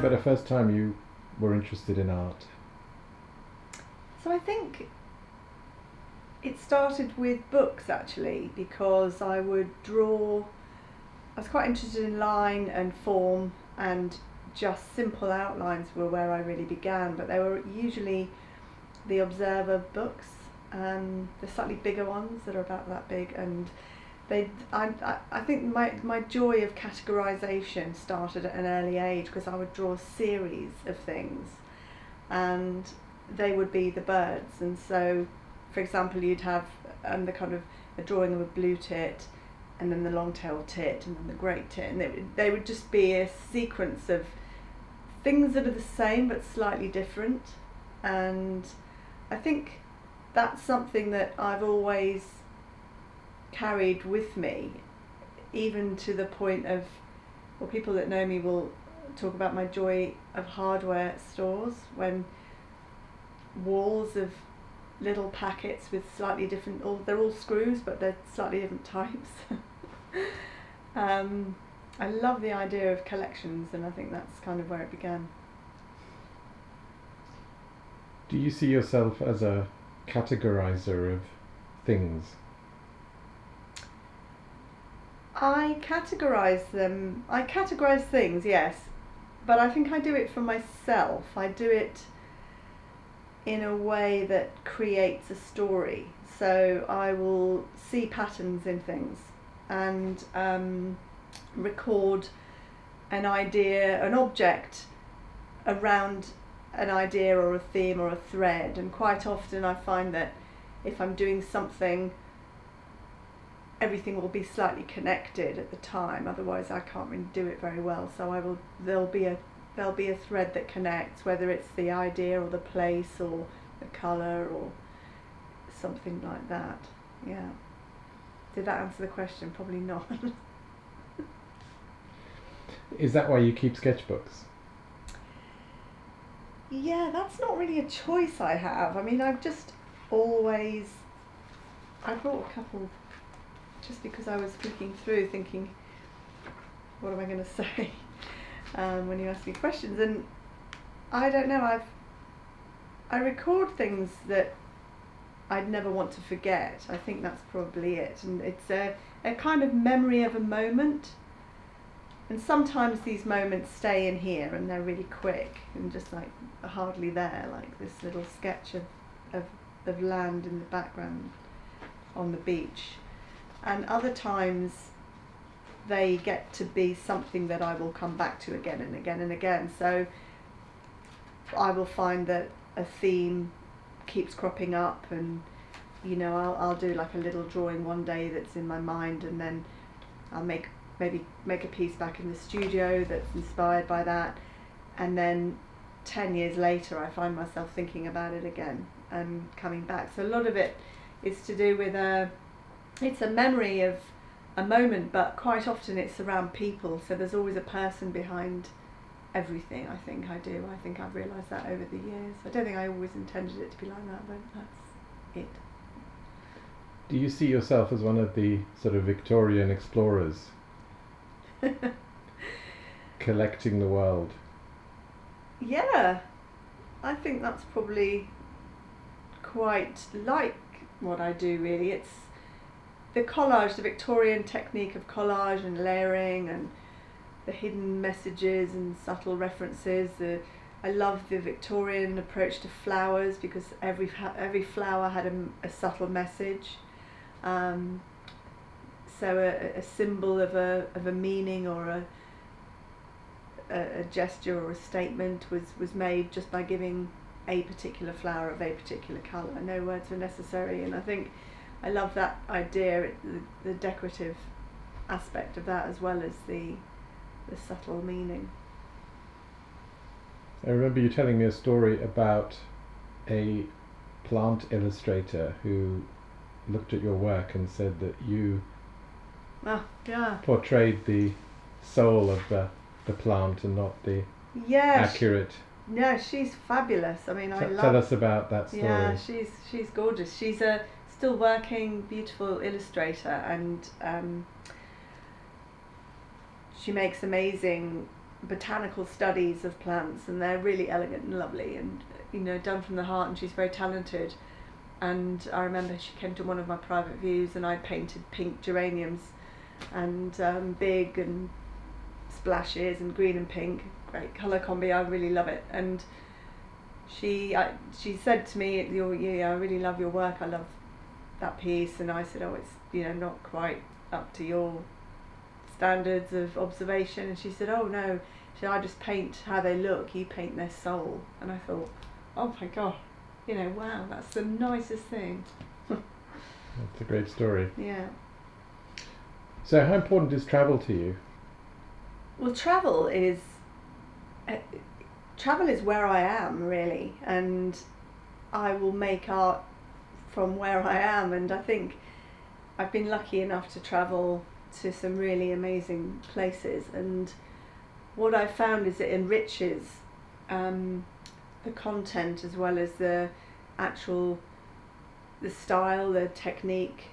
about the first time you were interested in art? So I think it started with books actually, because I would draw. I was quite interested in line and form, and just simple outlines were where I really began, but they were usually the Observer books, the slightly bigger ones that are about that big, and I think my joy of categorization started at an early age, because I would draw a series of things and they would be the birds. And so, for example, you'd have the kind of a drawing of a blue tit, and then the long-tailed tit, and then the great tit, and they would just be a sequence of things that are the same but slightly different. And I think that's something that I've always carried with me, even to the point of, well, people that know me will talk about my joy of hardware stores, when walls of little packets with slightly different, they're all screws but they're slightly different types. I love the idea of collections, and I think that's kind of where it began. Do you see yourself as a categorizer of things? I categorize them. I categorize things, yes, but I think I do it for myself. I do it in a way that creates a story. So I will see patterns in things and record an idea, an object around an idea or a theme or a thread. And quite often I find that if I'm doing something, everything will be slightly connected at the time, otherwise I can't really do it very well. So there'll be a thread that connects, whether it's the idea or the place or the colour or something like that. Yeah. Did that answer the question? Probably not. Is that why you keep sketchbooks? Yeah, that's not really a choice I have. I mean, I brought a couple just because I was flicking through thinking, what am I going to say when you ask me questions? And I don't know, I record things that I'd never want to forget. I think that's probably it. And it's a kind of memory of a moment. And sometimes these moments stay in here and they're really quick and just like hardly there, like this little sketch of land in the background on the beach. And other times they get to be something that I will come back to again and again and again. So I will find that a theme keeps cropping up, and I'll do like a little drawing one day that's in my mind, and then I'll make a piece back in the studio that's inspired by that, and then 10 years later I find myself thinking about it again and coming back. So a lot of it is to do with it's a memory of a moment, but quite often it's around people, so there's always a person behind everything. I think I've realised that over the years. I don't think I always intended it to be like that, but that's it. Do you see yourself as one of the sort of Victorian explorers collecting the world? Yeah, I think that's probably quite like what I do, really. It's the collage, the Victorian technique of collage and layering and the hidden messages and subtle references. I love the Victorian approach to flowers, because every flower had a subtle message. So a symbol of a meaning or a gesture or a statement was made just by giving a particular flower of a particular colour. No words were necessary, and I think I love that idea, the decorative aspect of that, as well as the subtle meaning. I remember you telling me a story about a plant illustrator who looked at your work and said that you portrayed the soul of the plant and not the accurate. Yeah, she's fabulous. I mean, tell us about that story. Yeah, she's gorgeous. She's a still working, beautiful illustrator, and she makes amazing botanical studies of plants, and they're really elegant and lovely, and done from the heart. And she's very talented. And I remember she came to one of my private views, and I painted pink geraniums, and big and splashes, and green and pink, great colour combi. I really love it. And she said to me, I really love your work. I love that piece. And I said, oh, it's not quite up to your standards of observation. And she said, oh no, I just paint how they look. You paint their soul. And I thought, oh my God. Wow, that's the nicest thing. That's a great story. Yeah. So how important is travel to you? Well, travel is where I am, really, and I will make art from where I am. And I think I've been lucky enough to travel to some really amazing places, and what I've found is it enriches the content as well as the style, the technique.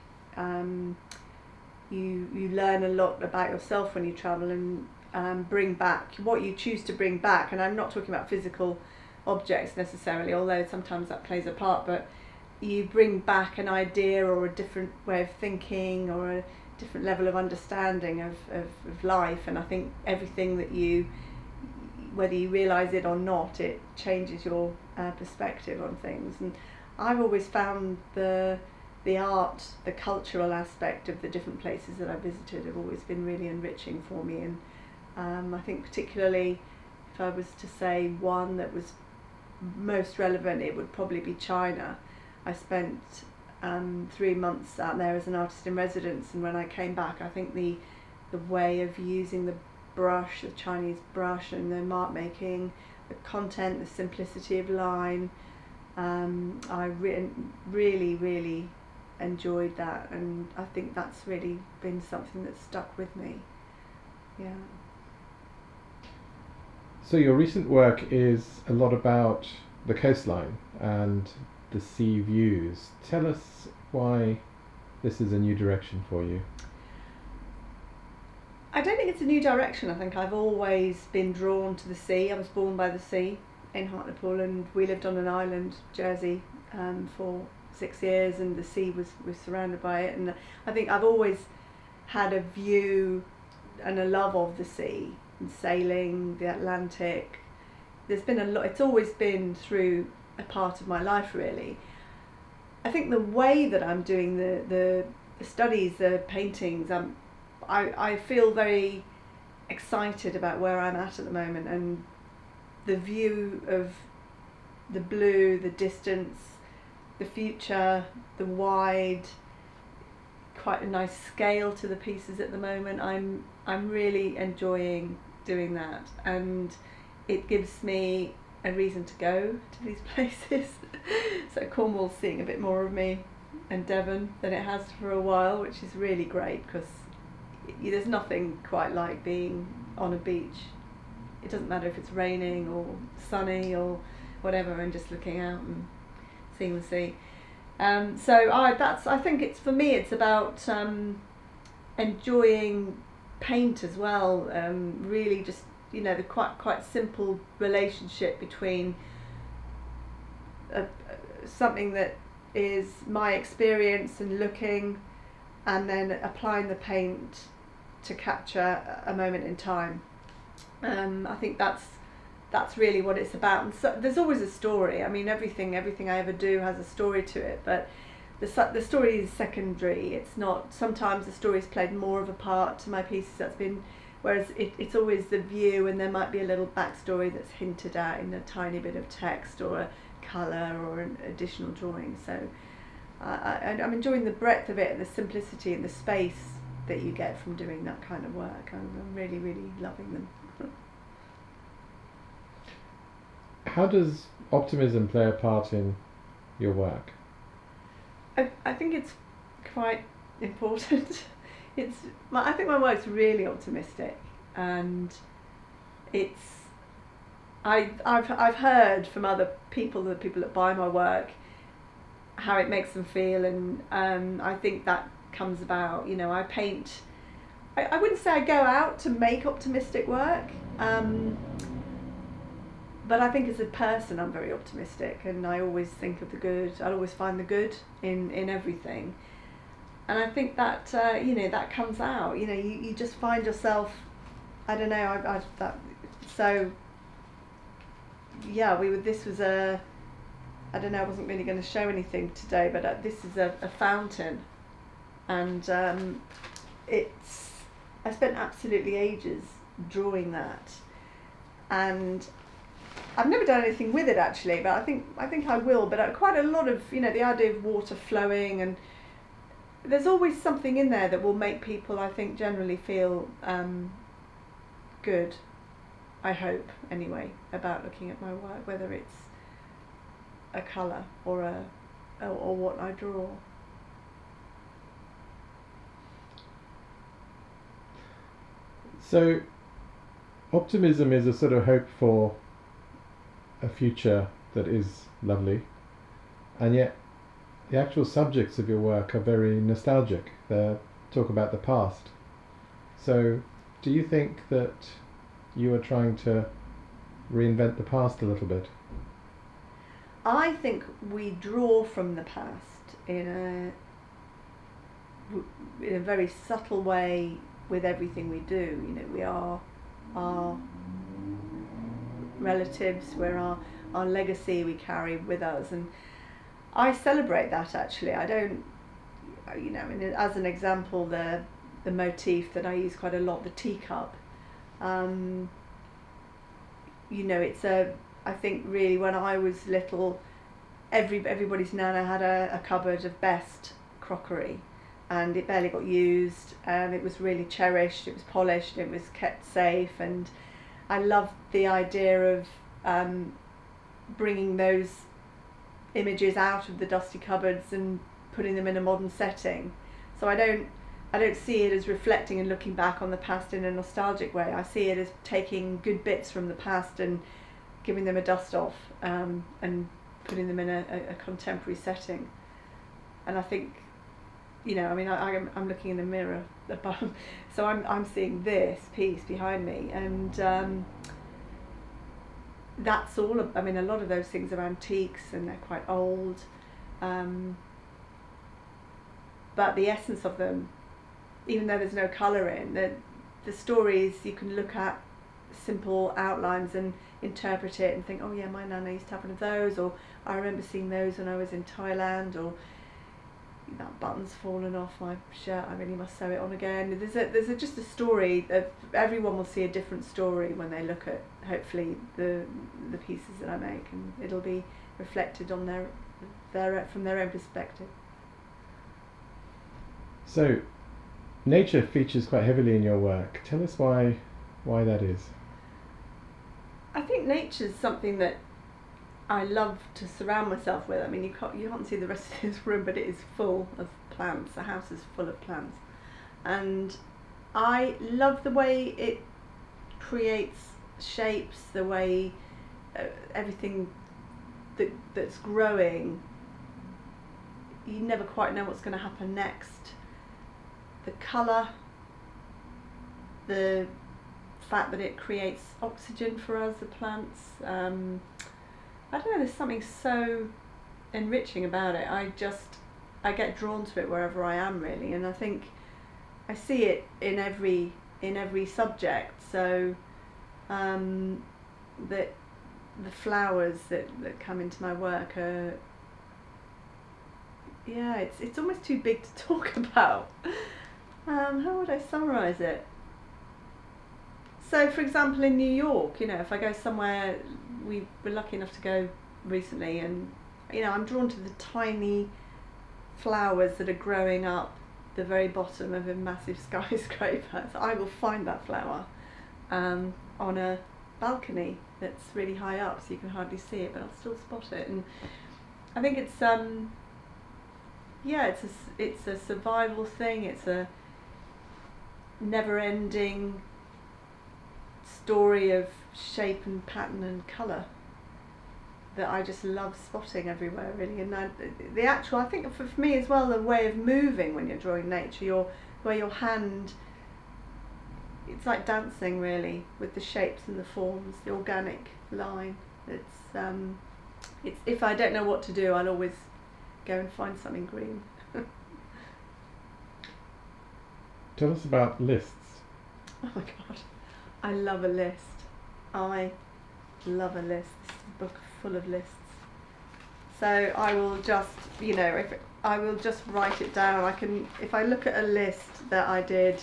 You learn a lot about yourself when you travel, and bring back what you choose to bring back. And I'm not talking about physical objects necessarily, although sometimes that plays a part, but you bring back an idea or a different way of thinking or a different level of understanding of life. And I think everything that whether you realise it or not, it changes your perspective on things. And I've always found the art, the cultural aspect of the different places that I visited have always been really enriching for me. And I think particularly if I was to say one that was most relevant, it would probably be China. I spent 3 months out there as an artist in residence, and when I came back, I think the way of using the brush, the Chinese brush, and the mark making, the content, the simplicity of line, I really, really enjoyed that, and I think that's really been something that's stuck with me. Yeah. So your recent work is a lot about the coastline and the sea views. Tell us why this is a new direction for you. I don't think it's a new direction. I think I've always been drawn to the sea. I was born by the sea in Hartlepool, and we lived on an island, Jersey, for 6 years, and the sea was surrounded by it. And I think I've always had a view and a love of the sea and sailing, the Atlantic. There's been a lot. It's always been through a part of my life, really. I think the way that I'm doing the studies, the paintings, I feel very excited about where I'm at the moment, and the view of the blue, the distance, the future, the wide, quite a nice scale to the pieces at the moment. I'm really enjoying doing that, and it gives me a reason to go to these places. So Cornwall's seeing a bit more of me, and Devon, than it has for a while, which is really great, because there's nothing quite like being on a beach. It doesn't matter if it's raining or sunny or whatever, and just looking out and seeing the sea. So I think it's, for me, it's about enjoying paint as well. Really, just the quite simple relationship between something that is my experience and looking, and then applying the paint to capture a moment in time. I think that's really what it's about. And so there's always a story. I mean, everything I ever do has a story to it, but the story is secondary. It's not. Sometimes the story has played more of a part to my pieces. That's been, whereas it's always the view, and there might be a little backstory that's hinted at in a tiny bit of text or a colour or an additional drawing. So I'm enjoying the breadth of it, the simplicity and the space that you get from doing that kind of work. I'm really, really loving them. How does optimism play a part in your work? I think it's quite important. I think my work's really optimistic, and I've heard from other people, the people that buy my work, how it makes them feel, and I think that comes about. I paint. I wouldn't say I go out to make optimistic work. But I think as a person I'm very optimistic, and I always think of the good. I always find the good in everything. And I think that, that comes out. You just find yourself, I don't know, this was I don't know, I wasn't really going to show anything today, but this is a fountain. And I spent absolutely ages drawing that. And I've never done anything with it actually, but I think I will. But quite a lot of, the idea of water flowing, and there's always something in there that will make people, I think, generally feel good. I hope, anyway, about looking at my work, whether it's a colour or what I draw. So, optimism is a sort of hope for a future that is lovely, and yet the actual subjects of your work are very nostalgic. They talk about the past. So, do you think that you are trying to reinvent the past a little bit? I think we draw from the past in a very subtle way with everything we do. We are our relatives, we're our legacy we carry with us, and I celebrate that actually. I don't, as an example, the motif that I use quite a lot, the teacup. It's I think really when I was little, everybody's nana had a cupboard of best crockery, and it barely got used, and it was really cherished, it was polished, it was kept safe, and I loved the idea of bringing those images out of the dusty cupboards and putting them in a modern setting. So I don't see it as reflecting and looking back on the past in a nostalgic way. I see it as taking good bits from the past and giving them a dust off, and putting them in a contemporary setting. And I think, I'm looking in the mirror above, so I'm seeing this piece behind me, and that's all. A lot of those things are antiques and they're quite old, but the essence of them, even though there's no colour in, the stories, you can look at simple outlines and interpret it and think, oh yeah, my nana used to have one of those, or I remember seeing those when I was in Thailand, or that button's fallen off my shirt, I really must sew it on again. There's just a story. Everyone will see a different story when they look at, hopefully, the pieces that I make, and it'll be reflected on from their own perspective. So, nature features quite heavily in your work. Tell us why that is. I think nature's something that I love to surround myself with. You can't see the rest of this room, but it is full of plants. The house is full of plants, and I love the way it creates shapes, the way everything that's growing, you never quite know what's going to happen next. The colour, the fact that it creates oxygen for us, the plants. I don't know, there's something so enriching about it. I get drawn to it wherever I am, really, and I think I see it in every subject. So the flowers that come into my work are, it's almost too big to talk about. How would I summarise it? So, for example, in New York, if I go somewhere, we were lucky enough to go recently, and I'm drawn to the tiny flowers that are growing up the very bottom of a massive skyscraper. So I will find that flower on a balcony that's really high up, so you can hardly see it, but I'll still spot it. And I think it's it's a survival thing. It's a never-ending story of shape and pattern and colour that I just love spotting everywhere, really. And I think for me as well, the way of moving when you're drawing nature, where your hand it's like dancing really, with the shapes and the forms, the organic line. It's if I don't know what to do, I'll always go and find something green. Tell us about lists. Oh my god, I love a list. I love a list. This is a book full of lists. So I will just, I will just write it down. If I look at a list that I did,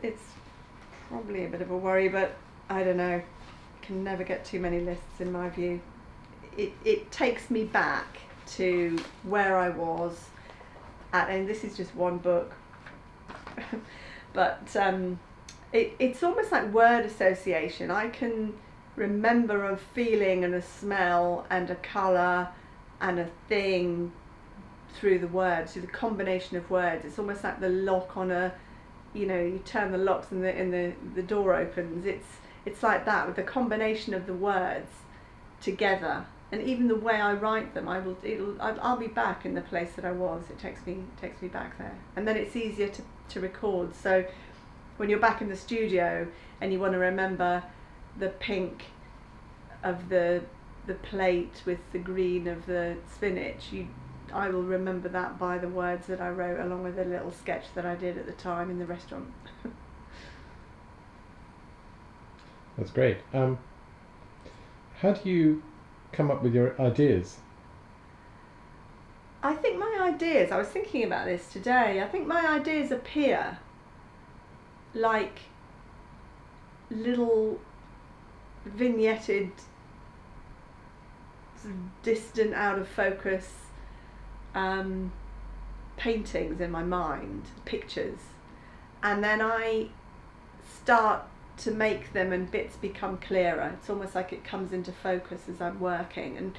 it's probably a bit of a worry, but I don't know. I can never get too many lists in my view. It takes me back to where I was at, and this is just one book, but it's almost like word association. I can remember a feeling and a smell and a colour and a thing through the words, through the combination of words. It's almost like the lock on a, you turn the locks and the door opens. It's like that, with the combination of the words together, and even the way I write them. I'll be back in the place that I was. It takes me back there, and then it's easier to record. So when you're back in the studio and you want to remember the pink of the plate with the green of the spinach, I will remember that by the words that I wrote, along with a little sketch that I did at the time in the restaurant. That's great. How do you come up with your ideas? I think my ideas, I was thinking about this today, I think my ideas appear like little vignetted, sort of distant, out of focus paintings in my mind, pictures, and then I start to make them and bits become clearer. It's almost like it comes into focus as I'm working, and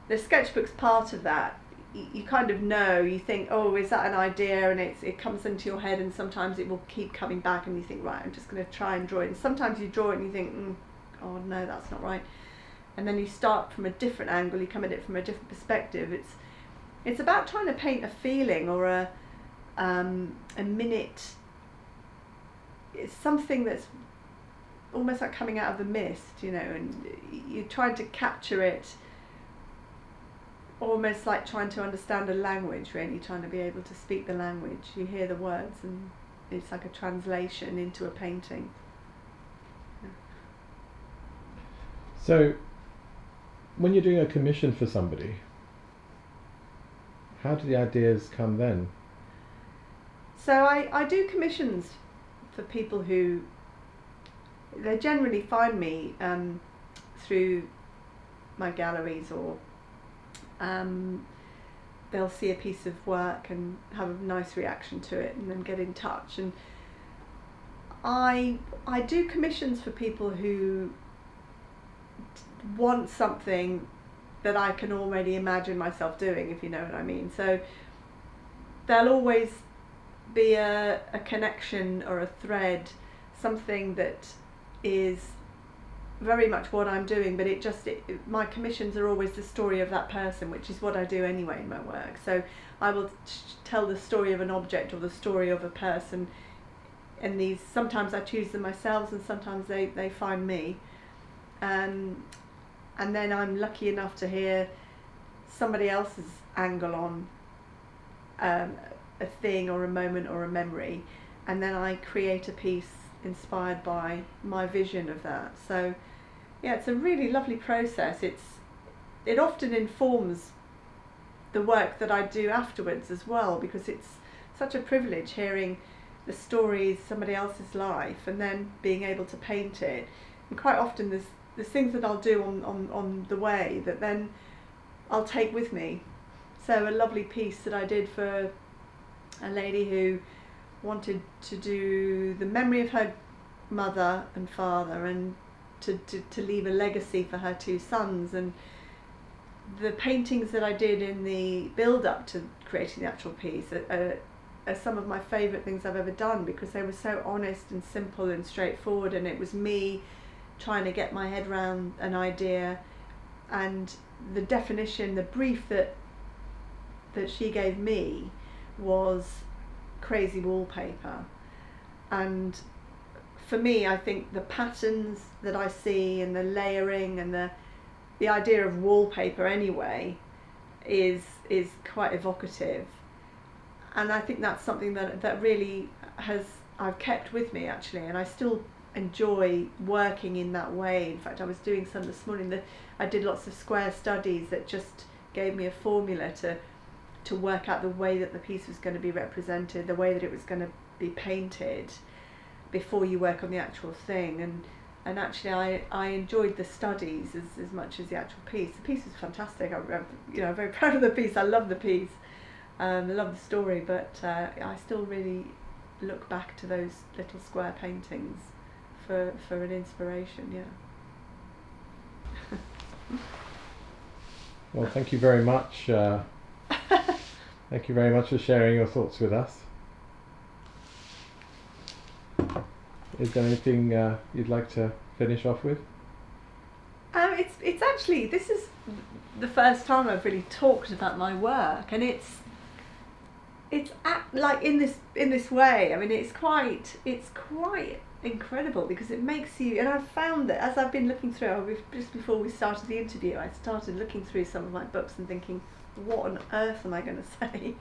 the sketchbook's part of that. You kind of know, you think, oh, is that an idea, and it comes into your head, and sometimes it will keep coming back and you think, right, I'm just going to try and draw it, and sometimes you draw it and you think, oh no, that's not right, and then you start from a different angle, you come at it from a different perspective. It's about trying to paint a feeling or a minute. It's something that's almost like coming out of the mist, and you're trying to capture it, almost like trying to understand a language, really, trying to be able to speak the language. You hear the words and it's like a translation into a painting. Yeah. So when you're doing a commission for somebody, how do the ideas come then? So I do commissions for people who, they generally find me through my galleries, or they'll see a piece of work and have a nice reaction to it and then get in touch. And I do commissions for people who want something that I can already imagine myself doing, if you know what I mean. So there'll always be a connection or a thread, something that is very much what I'm doing, but my commissions are always the story of that person, which is what I do anyway in my work. So I will tell the story of an object or the story of a person, and these, sometimes I choose them myself and sometimes they find me, and then I'm lucky enough to hear somebody else's angle on a thing or a moment or a memory, and then I create a piece inspired by my vision of that. So yeah, it's a really lovely process. It often informs the work that I do afterwards as well, because it's such a privilege hearing the stories, somebody else's life, and then being able to paint it. And quite often there's things that I'll do on the way that then I'll take with me. So a lovely piece that I did for a lady who wanted to do the memory of her mother and father, and to leave a legacy for her two sons, and the paintings that I did in the build-up to creating the actual piece are some of my favourite things I've ever done, because they were so honest and simple and straightforward, and it was me trying to get my head around an idea, and the definition, the brief that she gave me was crazy wallpaper. and for me, I think the patterns that I see and the layering and the idea of wallpaper anyway is quite evocative, and I think that's something that really I've kept with me actually, and I still enjoy working in that way. In fact, I was doing some this morning that I did lots of square studies that just gave me a formula to work out the way that the piece was going to be represented, the way that it was going to be painted before you work on the actual thing. And actually I enjoyed the studies as much as the actual piece. The piece was fantastic. I'm very proud of the piece. I love the piece. I love the story, but I still really look back to those little square paintings for an inspiration. Yeah. Well, thank you very much. Thank you very much for sharing your thoughts with us. Is there anything you'd like to finish off with? It's actually, this is the first time I've really talked about my work, and it's like in this way. I mean, it's quite incredible because it makes you. And I've found that as I've been looking through, just before we started the interview, I started looking through some of my books and thinking, what on earth am I going to say?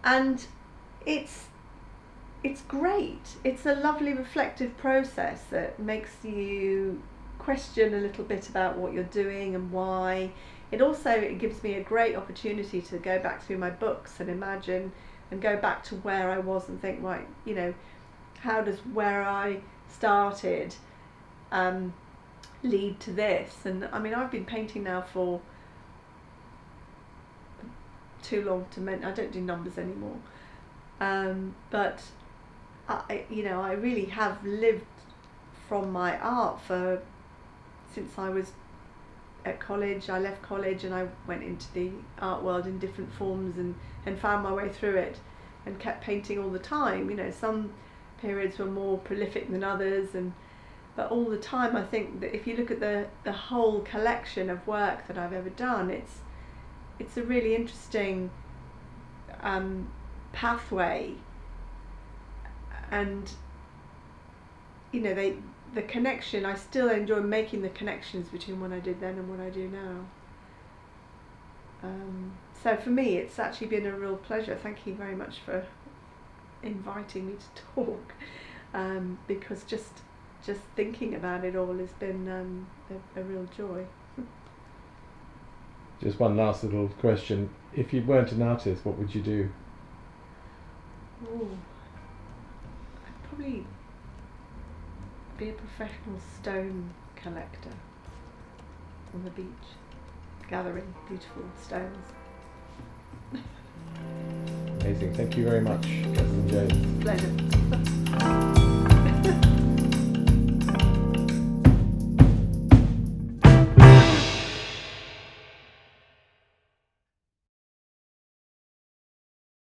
And it's great. It's a lovely reflective process that makes you question a little bit about what you're doing and why. It gives me a great opportunity to go back through my books and imagine and go back to where I was and think, right, how does where I started lead to this? And I mean, I've been painting now for too long to mention. I don't do numbers anymore, but I really have lived from my art since I was at college. I left college and I went into the art world in different forms and found my way through it and kept painting all the time. Some periods were more prolific than others, but all the time I think that if you look at the whole collection of work that I've ever done, it's a really interesting pathway, and the connection, I still enjoy making the connections between what I did then and what I do now. So for me, it's actually been a real pleasure. Thank you very much for inviting me to talk, because just thinking about it all has been a real joy. Just one last little question. If you weren't an artist, what would you do? I'd probably be a professional stone collector on the beach, gathering beautiful stones. Amazing. Thank you very much, Kirsten Jones. Pleasure.